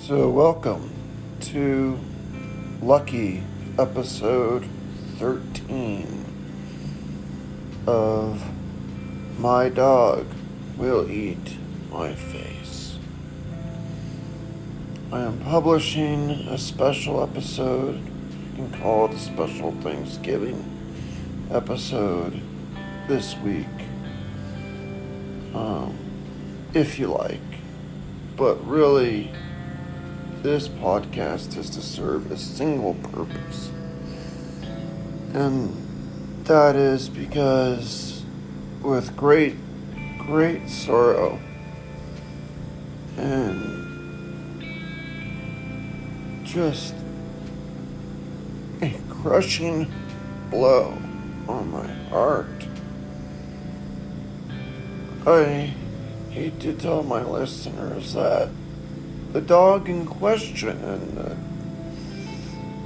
So, welcome to lucky episode 13 of My Dog Will Eat My Face. I am publishing a special episode, you can call it a special Thanksgiving episode this week, if you like. But really, this podcast is to serve a single purpose. And that is because with great sorrow and just a crushing blow on my heart, I hate to tell my listeners that the dog in question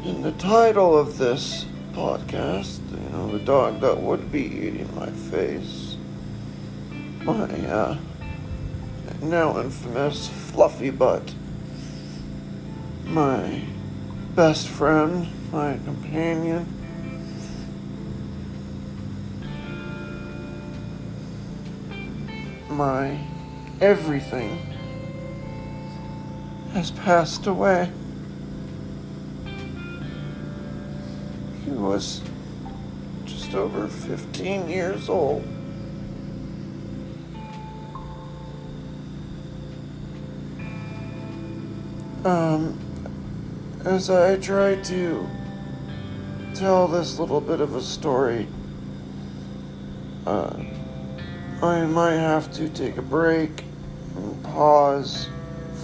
in the title of this podcast, the dog that would be eating my face, my now infamous Fluffy Butt, my best friend, my companion, my everything, has passed away. He was just over 15 years old. As I try to tell this little bit of a story, I might have to take a break and pause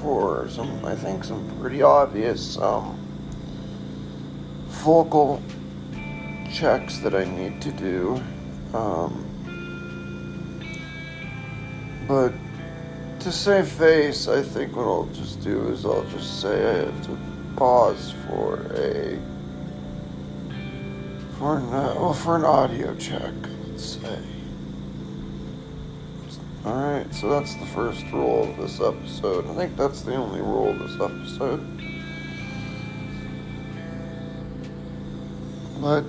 for some pretty obvious vocal checks that I need to do. But to save face, I think what I'll just do is I'll just say I have to pause for an audio check, let's say. Alright, so that's the first rule of this episode. I think that's the only rule of this episode. But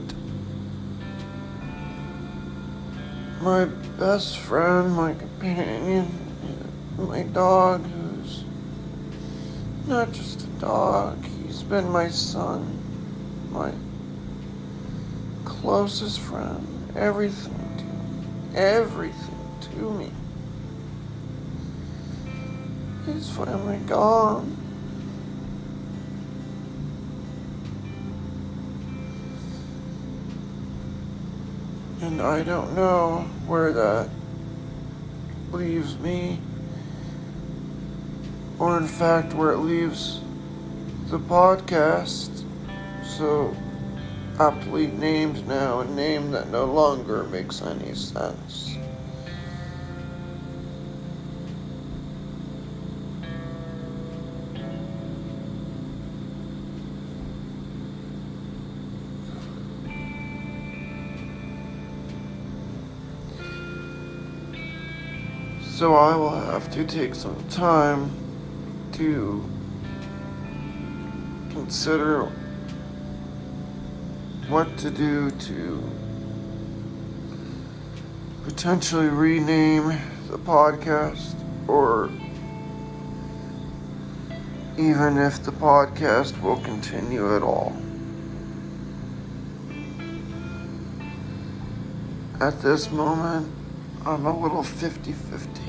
my best friend, my companion, my dog, who's not just a dog, he's been my son, my closest friend, everything to me. He's finally gone. And I don't know where that leaves me, or in fact where it leaves the podcast, so aptly named now, a name that no longer makes any sense. So I will have to take some time to consider what to do to potentially rename the podcast, or even if the podcast will continue at all. At this moment, I'm a little 50-50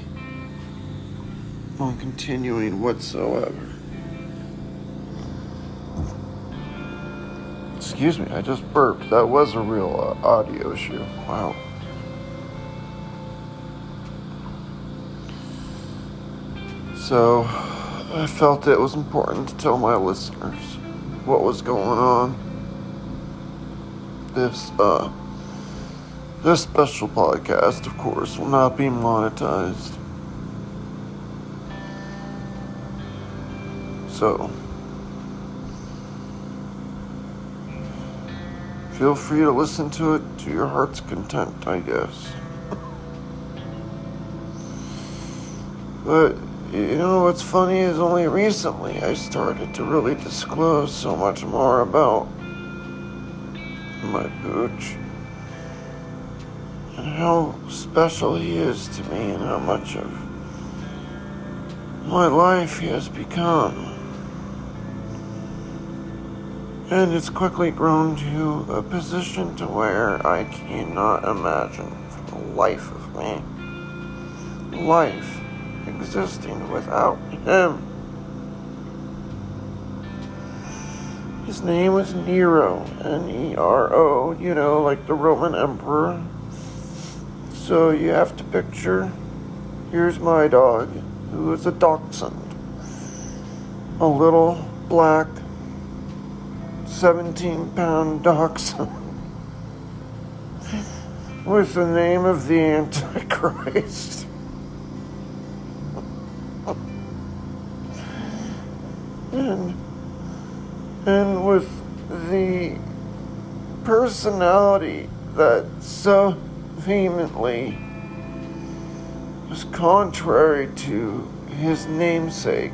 on continuing whatsoever. Excuse me, I just burped. That was a real audio issue. Wow. So, I felt it was important to tell my listeners what was going on. This special podcast, of course, will not be monetized. So, feel free to listen to it to your heart's content, I guess. But You know, what's funny is only recently I started to really disclose so much more about my pooch and how special he is to me and how much of my life he has become. And it's quickly grown to a position to where I cannot imagine for the life of me life existing without him. His name was Nero, Nero, you know, like the Roman emperor. So you have to picture, here's my dog, who is a dachshund. A little black 17-pound dachshund with the name of the Antichrist. And with the personality that so vehemently was contrary to his namesake,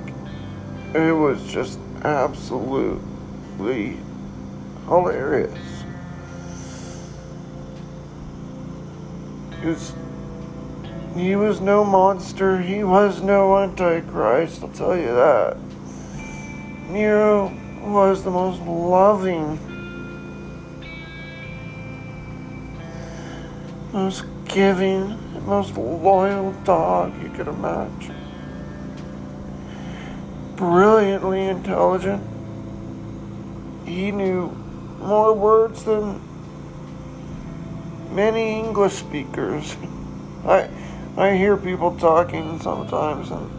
it was just absolutely hilarious. He was no monster, he was no Antichrist, I'll tell you that. Nero was the most loving, most giving, most loyal dog you could imagine. Brilliantly intelligent. He knew more words than many English speakers. I hear people talking sometimes in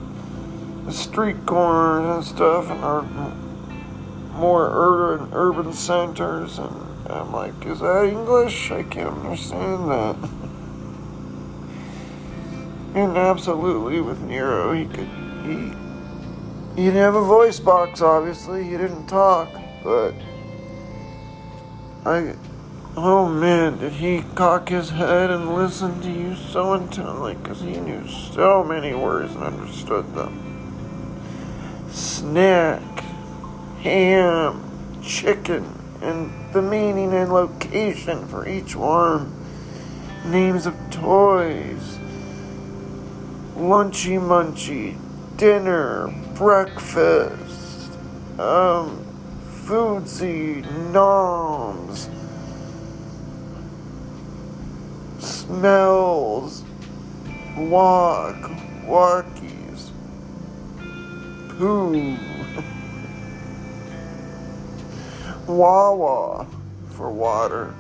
the street corners and stuff, and are more urban centers, and I'm like, is that English? I can't understand that. And absolutely with Nero, he didn't have a voice box, obviously, he didn't talk, but oh man, did he cock his head and listen to you so intently, because he knew so many words and understood them. Snack, ham, chicken, and the meaning and location for each one. Names of toys, lunchy munchy, dinner, breakfast, foodsy, noms, smells, walkies, poo, Wawa for water.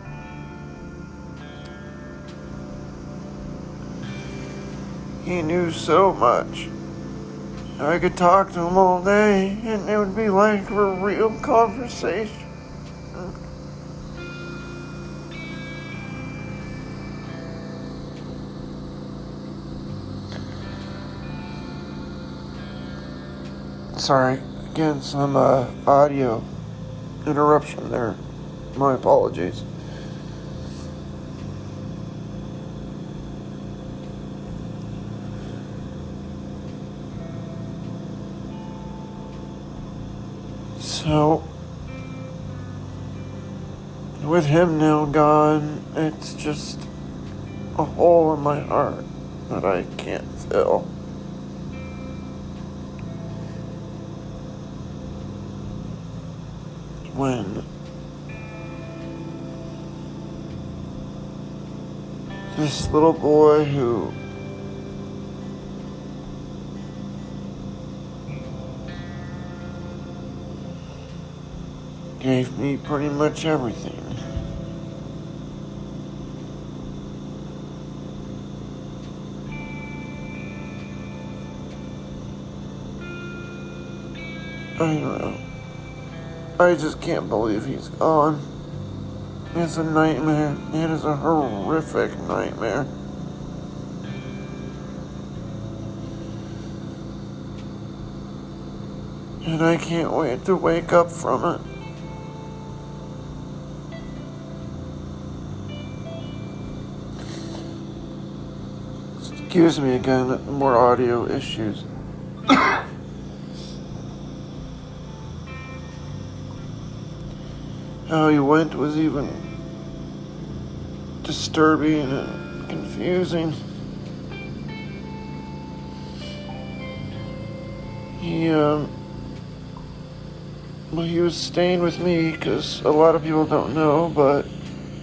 He knew so much. I could talk to him all day, and it would be like a real conversation. Sorry, again, some audio interruption there. My apologies. So, with him now gone, it's just a hole in my heart that I can't fill. When this little boy who gave me pretty much everything. I don't know. I just can't believe he's gone. It's a nightmare. It is a horrific nightmare. And I can't wait to wake up from it. Excuse me again, more audio issues. How he went was even disturbing and confusing. He was staying with me because a lot of people don't know, but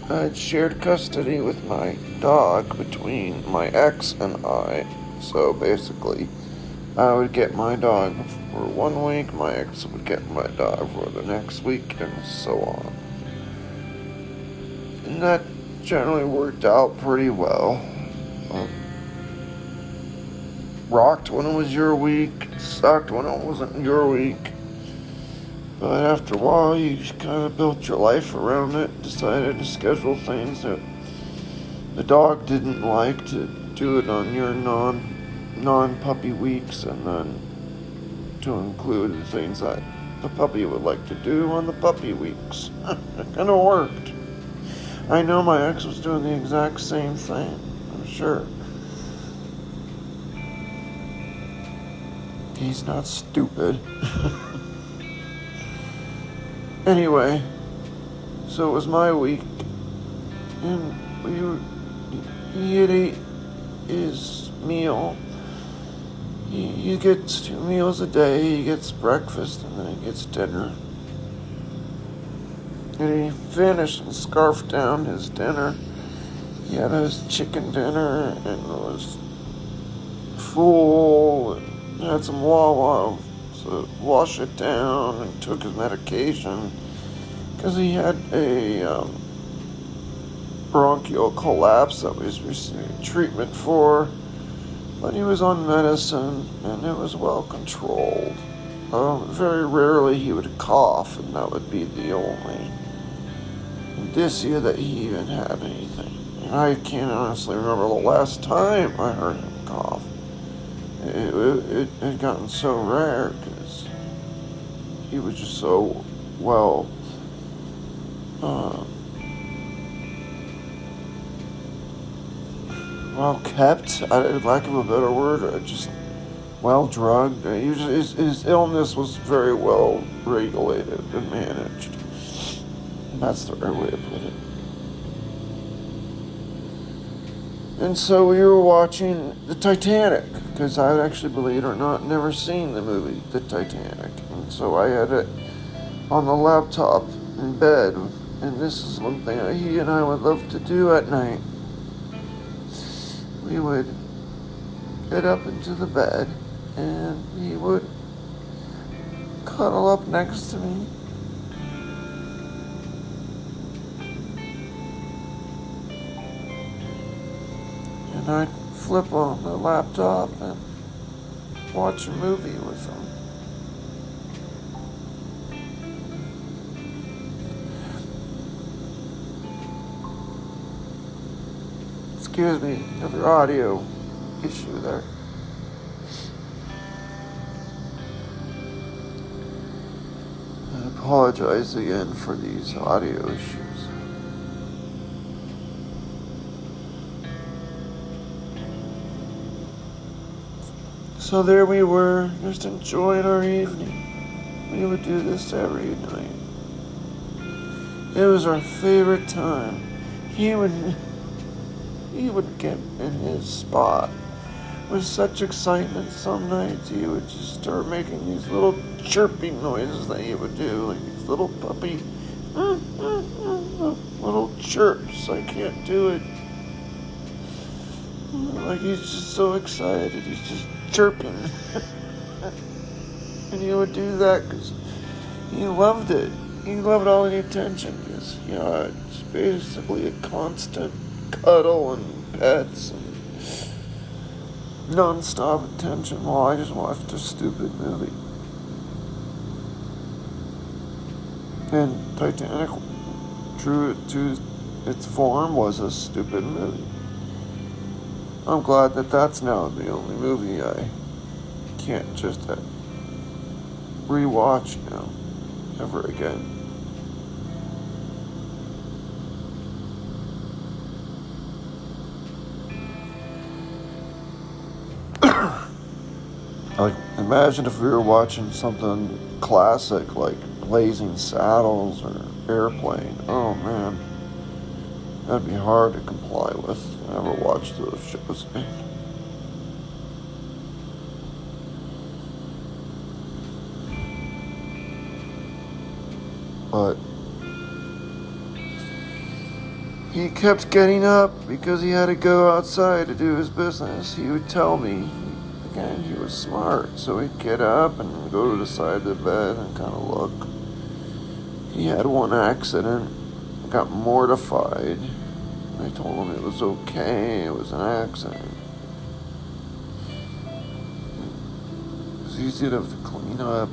I'd shared custody with my dog between my ex and I. So basically, I would get my dog for 1 week, my ex would get my dog for the next week, and so on. And that generally worked out pretty well. Rocked when it was your week, sucked when it wasn't your week. But after a while, you just kind of built your life around it, decided to schedule things that the dog didn't like, to do it on your non-puppy weeks, and then to include the things that the puppy would like to do on the puppy weeks. It kind of worked. I know my ex was doing the exact same thing, I'm sure. He's not stupid. Anyway, so it was my week, and he had ate his meal. He gets 2 meals a day. He gets breakfast, and then he gets dinner. And he finished and scarfed down his dinner. He had his chicken dinner, and it was full, and had some Wawa to wash it down, and took his medication because he had a bronchial collapse that was receiving treatment for, but he was on medicine and it was well controlled. Very rarely he would cough, and that would be the only indicia that he even had anything. And I can't honestly remember the last time I heard him cough. It had gotten so rare because he was just so well kept, lack of a better word, just well drugged. His illness was very well regulated and managed. That's the right way to put it. And so we were watching the Titanic, because I had actually, believe it or not, never seen the movie The Titanic. And so I had it on the laptop in bed, and this is one thing he and I would love to do at night. We would get up into the bed, and he would cuddle up next to me. And I'd flip on the laptop and watch a movie with him. Excuse me, another audio issue there. I apologize again for these audio issues. So there we were, just enjoying our evening. We would do this every night. It was our favorite time. He would get in his spot with such excitement. Some nights he would just start making these little chirping noises that he would do, like these little puppy little chirps. I can't do it. Like he's just so excited, he's just chirping. And he would do that because he loved it. He loved all the attention because, it's basically a constant cuddle and pets and non-stop attention while I just watched a stupid movie. And Titanic, true to its form, was a stupid movie. I'm glad that that's now the only movie I can't just rewatch now, ever again. Like, imagine if we were watching something classic like Blazing Saddles or Airplane. Oh man, that'd be hard to comply with. I never watched those shows. But he kept getting up because he had to go outside to do his business. He would tell me, again, he was smart, so he'd get up and go to the side of the bed and kind of look. He had one accident, got mortified. I told him it was okay, it was an accident. It was easy to clean up.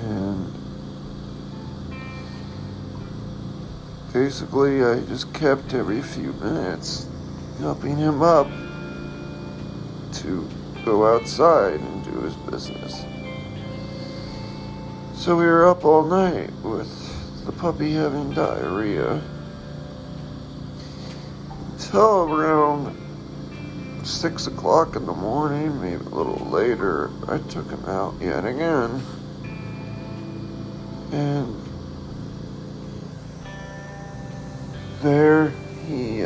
And basically, I just kept every few minutes helping him up to go outside and do his business. So we were up all night with the puppy having diarrhea until around 6 o'clock in the morning, maybe a little later. I took him out yet again. And there he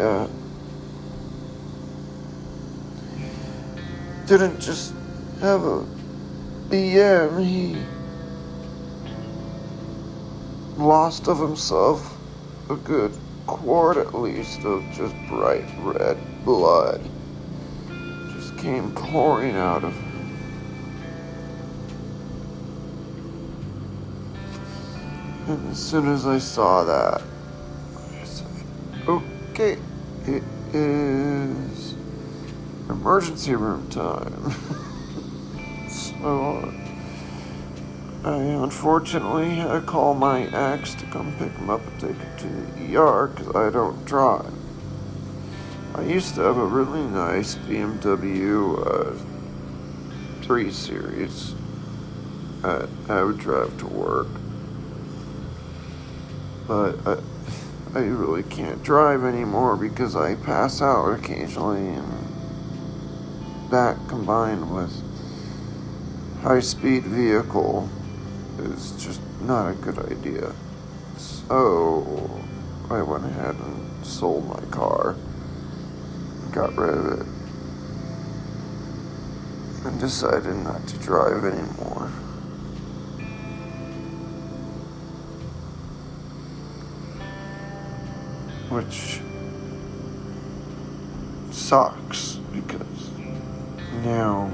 didn't just have a BM, he lost of himself a good quart at least of just bright red blood. Just came pouring out of him. And as soon as I saw that, I said, okay, it is emergency room time. So I unfortunately had to call my ex to come pick him up and take him to the ER because I don't drive. I used to have a really nice BMW 3 Series that I would drive to work. But I really can't drive anymore because I pass out occasionally, and that combined with high-speed vehicle is just not a good idea. So I went ahead and sold my car, got rid of it, and decided not to drive anymore. Which sucks because now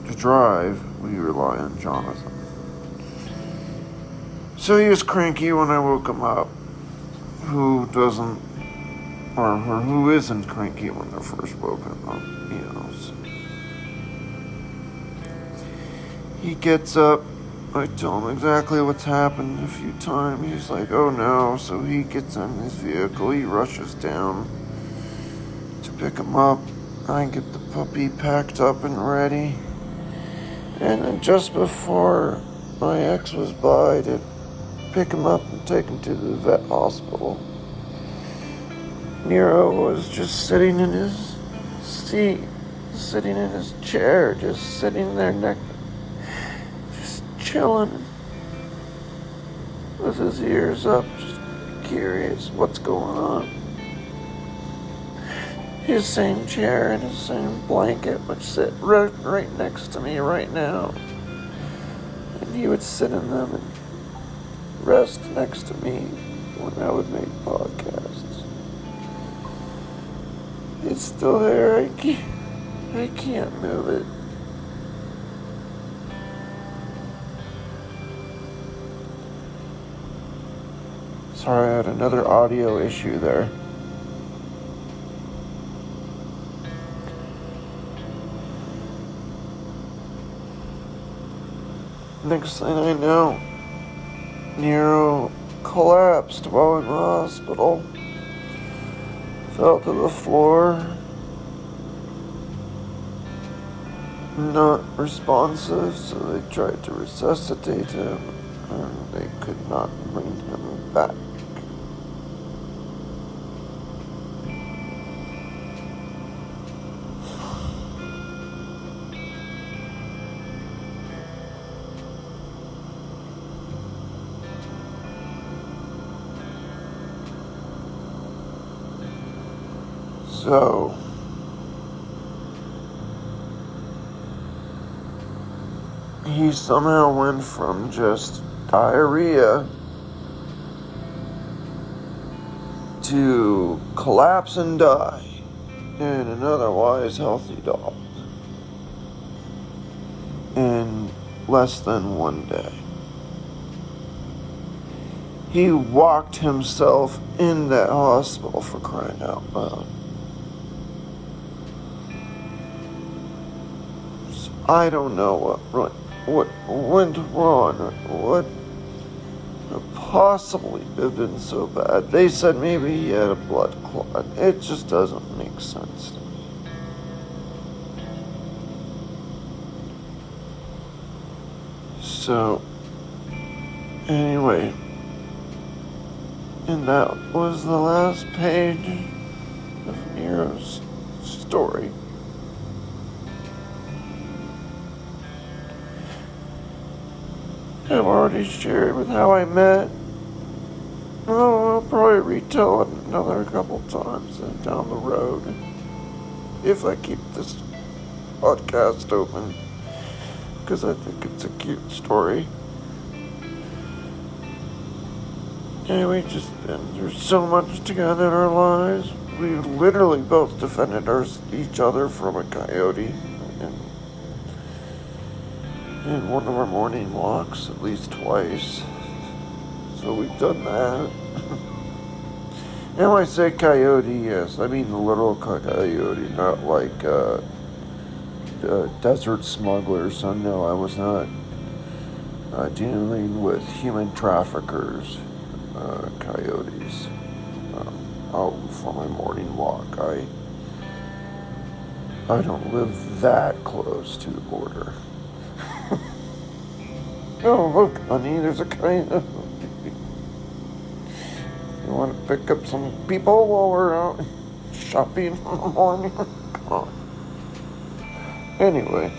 to drive we rely on Jonathan. So he was cranky when I woke him up. Who doesn't, or who isn't cranky when they're first woken up, So he gets up. I tell him exactly what's happened a few times. He's like, oh no. So he gets in his vehicle. He rushes down to pick him up. I get the puppy packed up and ready. And then just before my ex was by to pick him up and take him to the vet hospital, Nero was just sitting in his seat, sitting in his chair, just sitting there chilling with his ears up, just curious what's going on. His same chair and his same blanket would sit right next to me right now, and he would sit in them and rest next to me when I would make podcasts. It's still there. I can't move it. Sorry, I had another audio issue there. Next thing I know, Nero collapsed while in the hospital. Fell to the floor. Not responsive, so they tried to resuscitate him, and they could not bring him back. So, he somehow went from just diarrhea to collapse and die in an otherwise healthy dog in less than 1 day. He walked himself in that hospital, for crying out loud. So I don't know what went wrong, what could possibly have been so bad. They said maybe he had a blood clot. It just doesn't make sense to me. So, anyway, and that was the last page of Nero's story. I've already shared with how I met. Oh, I'll probably retell it another couple times down the road. If I keep this podcast open. Because I think it's a cute story. Anyway, just been through so much together in our lives. We literally both defended each other from a coyote in one of our morning walks at least twice. So we've done that. And when I say coyote, yes, I mean the literal coyote, not like desert smugglers. So no, I was not dealing with human traffickers, coyotes. Out for my morning walk. I don't live that close to the border. Oh, look, honey, there's a coyote. You want to pick up some people while we're out shopping in the morning? Come on. Anyway.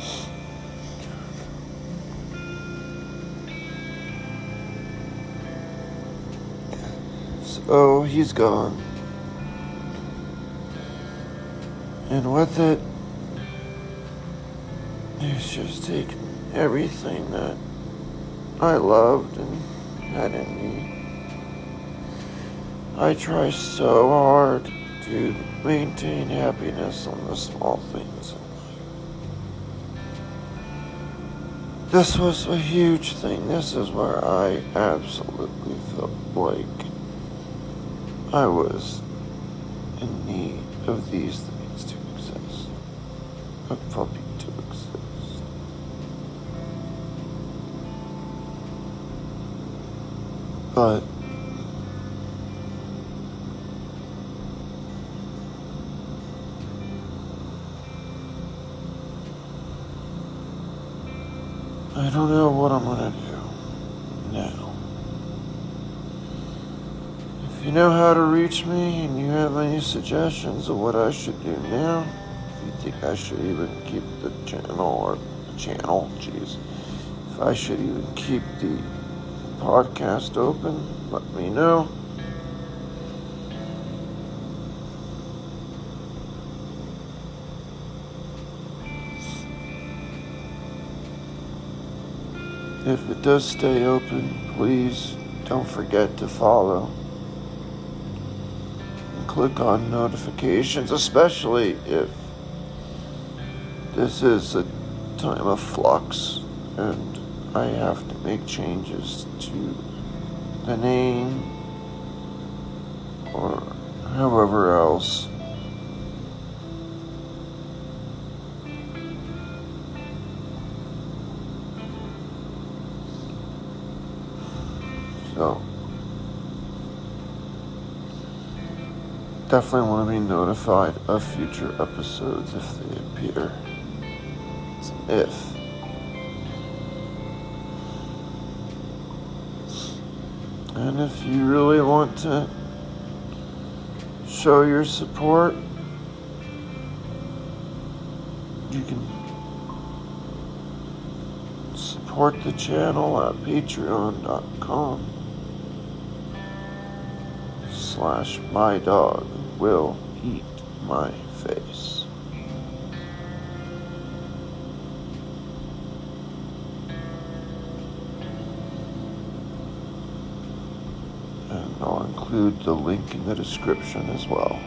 So, he's gone. And with it, he's just taken everything that I loved and had in me. I try so hard to maintain happiness on the small things in life. This was a huge thing. This is where I absolutely felt like I was in need of these things to exist. A puppy to exist. But I don't know what I'm gonna do now. If you know how to reach me and you have any suggestions of what I should do now, if you think I should even keep the channel, if I should even keep the podcast open, let me know. If it does stay open, please don't forget to follow and click on notifications, especially if this is a time of flux and I have to make changes to the name or however else. So, definitely want to be notified of future episodes if they appear. It's an if. And if you really want to show your support, you can support the channel at patreon.com/mydogwilleeatmy. my face. And I'll include the link in the description as well.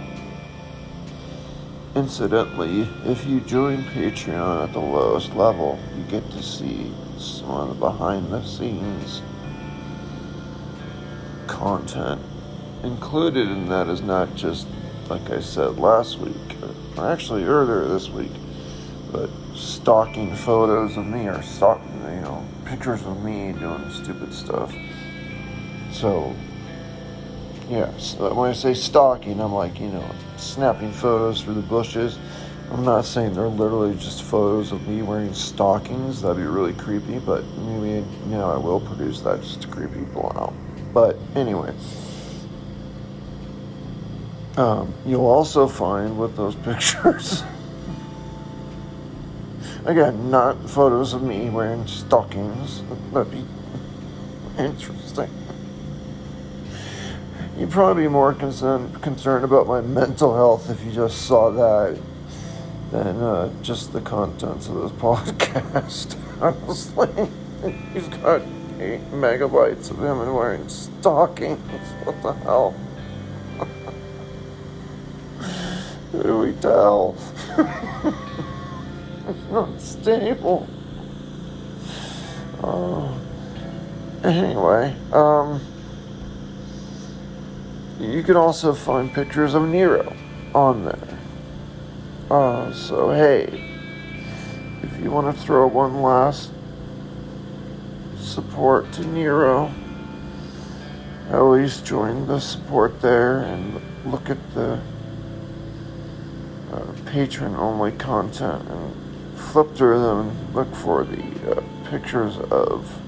Incidentally, if you join Patreon at the lowest level, you get to see some of the behind the scenes content. Included in that is not just, like I said last week, or actually earlier this week, but stalking photos of me, or pictures of me doing stupid stuff. So, yes, when I say stalking, I'm like, snapping photos through the bushes. I'm not saying they're literally just photos of me wearing stockings. That'd be really creepy, but maybe, I will produce that just to creep people out. But anyway, you'll also find with those pictures, again, not photos of me wearing stockings. That'd be interesting. You'd probably be more concerned about my mental health if you just saw that than just the contents of this podcast. Honestly, he's got 8 megabytes of him and wearing stockings. What the hell? Who do we tell? It's not stable. Anyway, you can also find pictures of Nero on there. So hey, if you want to throw one last support to Nero, at least join the support there and look at the patron-only content and flip through them and look for the pictures of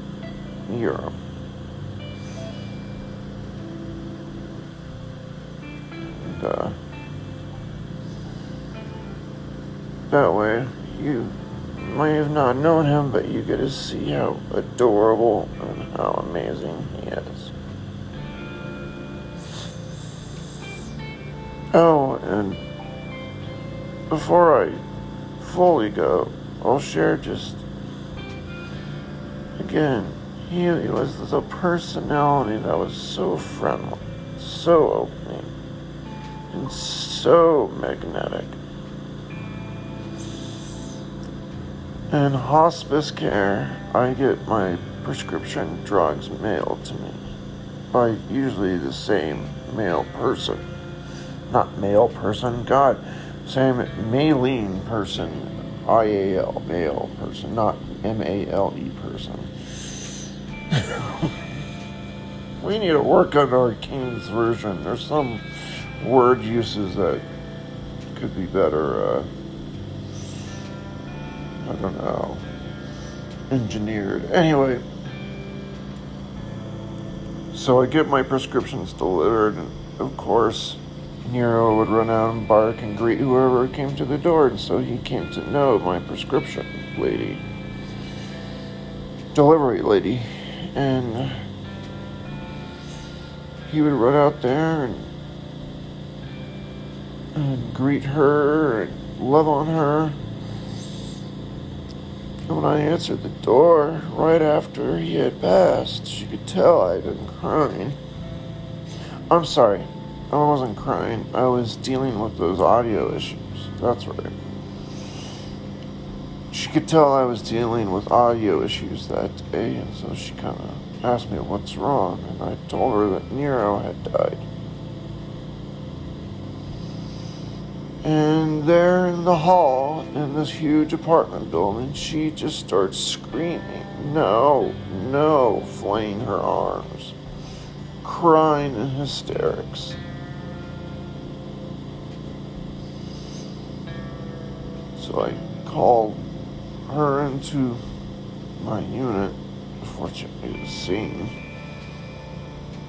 Nero. And that way you might have not known him, but you get to see how adorable and how amazing he is. Oh, and before I fully go, I'll share just, again, he was a personality that was so friendly, so opening, and so magnetic. In hospice care, I get my prescription drugs mailed to me by usually the same male person. Not male person, God. Same mailing person, I-A-L, male person, not M-A-L-E person. We need to work on our King's version. There's some word uses that could be better, I don't know, engineered. Anyway, so I get my prescriptions delivered, and of course, Nero would run out and bark and greet whoever came to the door, and so he came to know my prescription lady, delivery lady, and he would run out there and greet her and love on her. And when I answered the door, right after he had passed, she could tell I had been crying. I'm sorry, I wasn't crying. I was dealing with those audio issues. That's right. She could tell I was dealing with audio issues that day, and so she kind of asked me what's wrong, and I told her that Nero had died. And there in the hall, in this huge apartment building, she just starts screaming, no, no, flaying her arms, crying in hysterics. So I called her into my unit. Unfortunately, it was seen.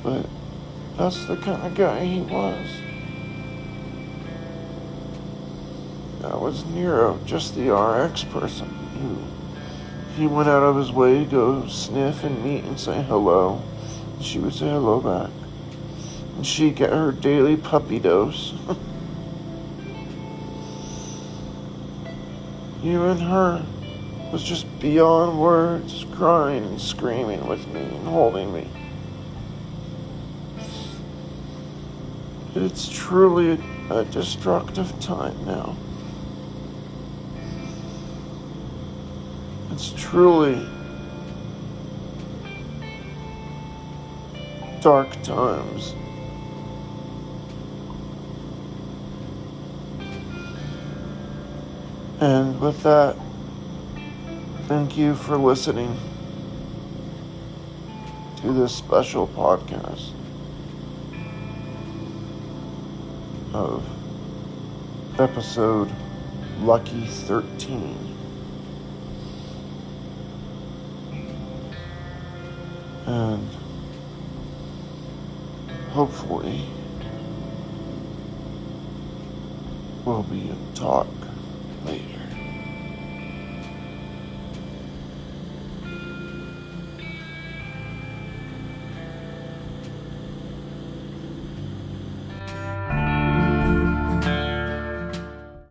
But that's the kind of guy he was. That was Nero, just the RX person who he went out of his way to go sniff and meet and say hello. And she would say hello back. And she'd get her daily puppy dose. You and her was just beyond words, crying and screaming with me and holding me. It's truly a destructive time now. It's truly dark times. And with that, thank you for listening to this special podcast of episode Lucky 13. And hopefully we'll be in talk later.